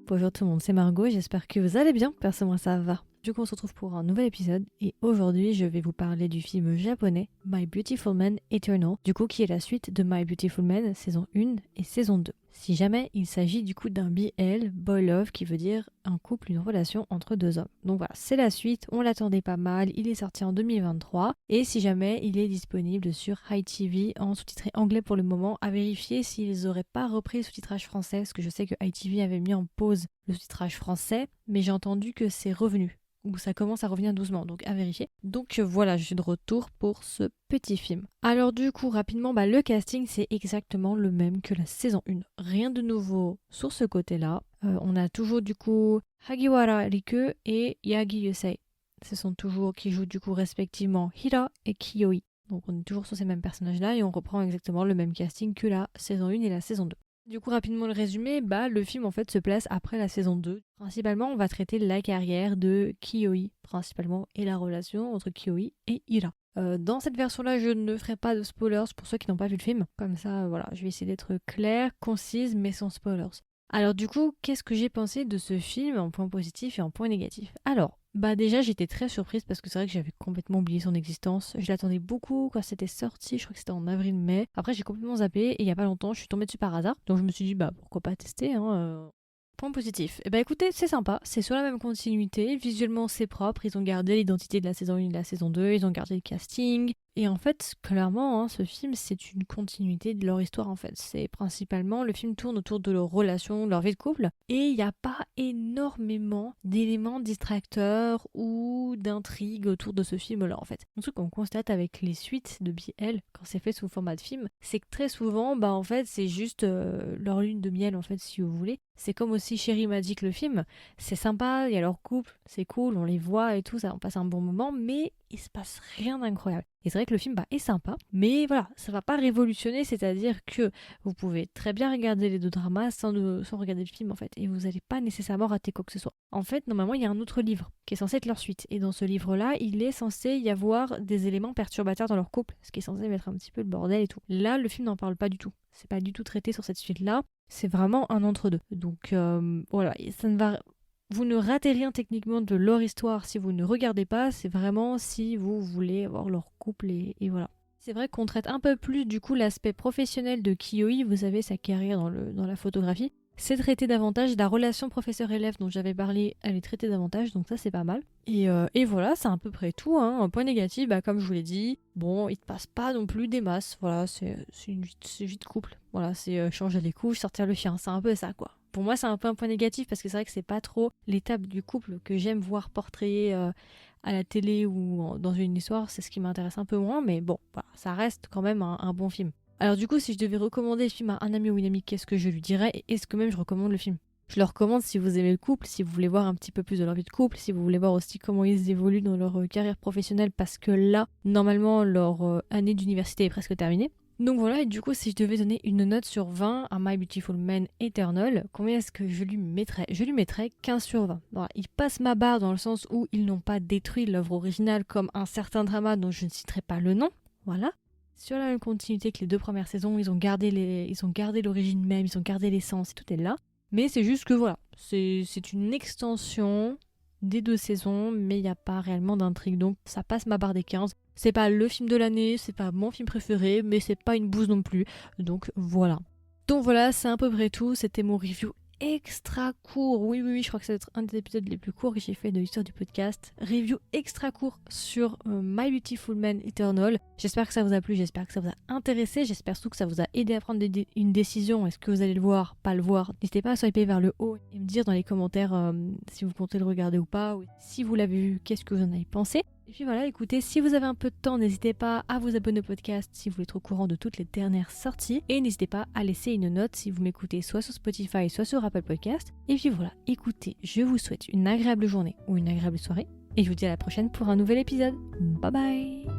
Bonjour tout le monde, c'est Margot, j'espère que vous allez bien, perso moi ça va. Du coup on se retrouve pour un nouvel épisode et aujourd'hui je vais vous parler du film japonais My Beautiful Man Eternal, du coup qui est la suite de My Beautiful Man saison 1 et saison 2. Si jamais il s'agit du coup d'un BL, Boy Love, qui veut dire un couple, une relation entre deux hommes. Donc voilà, c'est la suite, on l'attendait pas mal, il est sorti en 2023 et si jamais il est disponible sur HiTV en sous-titré anglais pour le moment, à vérifier s'ils auraient pas repris le sous-titrage français, parce que je sais que HiTV avait mis en pause le sous-titrage français, mais j'ai entendu que c'est revenu, ou ça commence à revenir doucement, donc à vérifier. Donc voilà, je suis de retour pour ce petit film. Alors du coup, rapidement, le casting c'est exactement le même que la saison 1. Rien de nouveau sur ce côté-là. On a toujours du coup Hagiwara Riku et Yagi Yusei. Ce sont toujours qui jouent du coup respectivement Hira et Kiyoi. Donc on est toujours sur ces mêmes personnages-là et on reprend exactement le même casting que la saison 1 et la saison 2. Du coup, rapidement le résumé, le film en fait se place après la saison 2. Principalement, on va traiter la carrière de Kiyoi, principalement, et la relation entre Kiyoi et Hira. Dans cette version-là, je ne ferai pas de spoilers pour ceux qui n'ont pas vu le film. Comme ça, voilà, je vais essayer d'être claire, concise, mais sans spoilers. Alors du coup, qu'est-ce que j'ai pensé de ce film en point positif et en point négatif? Alors, déjà j'étais très surprise parce que c'est vrai que j'avais complètement oublié son existence. Je l'attendais beaucoup quand c'était sorti, je crois que c'était en avril-mai. Après j'ai complètement zappé et il y a pas longtemps je suis tombée dessus par hasard. Donc je me suis dit pourquoi pas tester hein. Point positif. Écoutez, c'est sympa, c'est sur la même continuité, visuellement c'est propre, ils ont gardé l'identité de la saison 1 et de la saison 2, ils ont gardé le casting. Et en fait, clairement, ce film, c'est une continuité de leur histoire en fait. C'est principalement, le film tourne autour de leur relation, de leur vie de couple, et il n'y a pas énormément d'éléments distracteurs ou d'intrigues autour de ce film-là en fait. Un truc qu'on constate avec les suites de BL, quand c'est fait sous format de film, c'est que très souvent, en fait, c'est juste leur lune de miel en fait, si vous voulez. C'est comme aussi Chérie Magic le film, c'est sympa, il y a leur couple, c'est cool, on les voit et tout, ça, on passe un bon moment, mais il se passe rien d'incroyable. Et c'est vrai que le film est sympa, mais voilà, ça va pas révolutionner, c'est-à-dire que vous pouvez très bien regarder les deux dramas sans regarder le film en fait, et vous n'allez pas nécessairement rater quoi que ce soit. En fait, normalement, il y a un autre livre qui est censé être leur suite, et dans ce livre-là, il est censé y avoir des éléments perturbateurs dans leur couple, ce qui est censé mettre un petit peu le bordel et tout. Là, le film n'en parle pas du tout. C'est pas du tout traité sur cette suite-là. C'est vraiment un entre-deux. Donc voilà, ça ne va... Vous ne ratez rien techniquement de leur histoire si vous ne regardez pas, c'est vraiment si vous voulez avoir leur couple et voilà. C'est vrai qu'on traite un peu plus du coup l'aspect professionnel de Kiyoi, vous savez sa carrière dans la photographie. C'est traité davantage, la relation professeur-élève dont j'avais parlé, elle est traitée davantage, donc ça c'est pas mal. Et voilà, c'est à peu près tout. Un point négatif, comme je vous l'ai dit, bon, il te passe pas non plus des masses, voilà, c'est une vie de couple. Voilà, c'est changer les couches, sortir le chien, c'est un peu ça quoi. Pour moi, c'est un peu un point négatif parce que c'est vrai que c'est pas trop l'étape du couple que j'aime voir portrayée à la télé ou dans une histoire, c'est ce qui m'intéresse un peu moins, mais bon, voilà, ça reste quand même un bon film. Alors du coup, si je devais recommander le film à un ami ou une amie, qu'est-ce que je lui dirais et est-ce que même je recommande le film? Je le recommande si vous aimez le couple, si vous voulez voir un petit peu plus de leur vie de couple, si vous voulez voir aussi comment ils évoluent dans leur carrière professionnelle parce que là, normalement, leur année d'université est presque terminée. Donc voilà, et du coup, si je devais donner une note sur 20 à My Beautiful Man Eternal, combien est-ce que je lui mettrais? Je lui mettrais 15 sur 20. Voilà, il passe ma barre dans le sens où ils n'ont pas détruit l'œuvre originale comme un certain drama dont je ne citerai pas le nom. Voilà. Sur la même continuité que les deux premières saisons, ils ont gardé l'origine même, ils ont gardé l'essence, et tout est là. Mais c'est juste que voilà, c'est une extension des deux saisons, mais il n'y a pas réellement d'intrigue. Donc ça passe ma barre des 15. C'est pas le film de l'année, c'est pas mon film préféré, mais c'est pas une bouse non plus. Donc voilà. Donc voilà, c'est à peu près tout. C'était mon review extra court. Oui, je crois que ça va être un des épisodes les plus courts que j'ai fait de l'histoire du podcast. Review extra court sur My Beautiful Man Eternal. J'espère que ça vous a plu, j'espère que ça vous a intéressé, j'espère surtout que ça vous a aidé à prendre une décision. Est-ce que vous allez le voir, pas le voir? N'hésitez pas à swiper vers le haut et me dire dans les commentaires si vous comptez le regarder ou pas, ou si vous l'avez vu, qu'est-ce que vous en avez pensé. Et puis voilà, écoutez, si vous avez un peu de temps, n'hésitez pas à vous abonner au podcast si vous voulez être au courant de toutes les dernières sorties. Et n'hésitez pas à laisser une note si vous m'écoutez soit sur Spotify, soit sur Apple Podcast. Et puis voilà, écoutez, je vous souhaite une agréable journée ou une agréable soirée. Et je vous dis à la prochaine pour un nouvel épisode. Bye bye!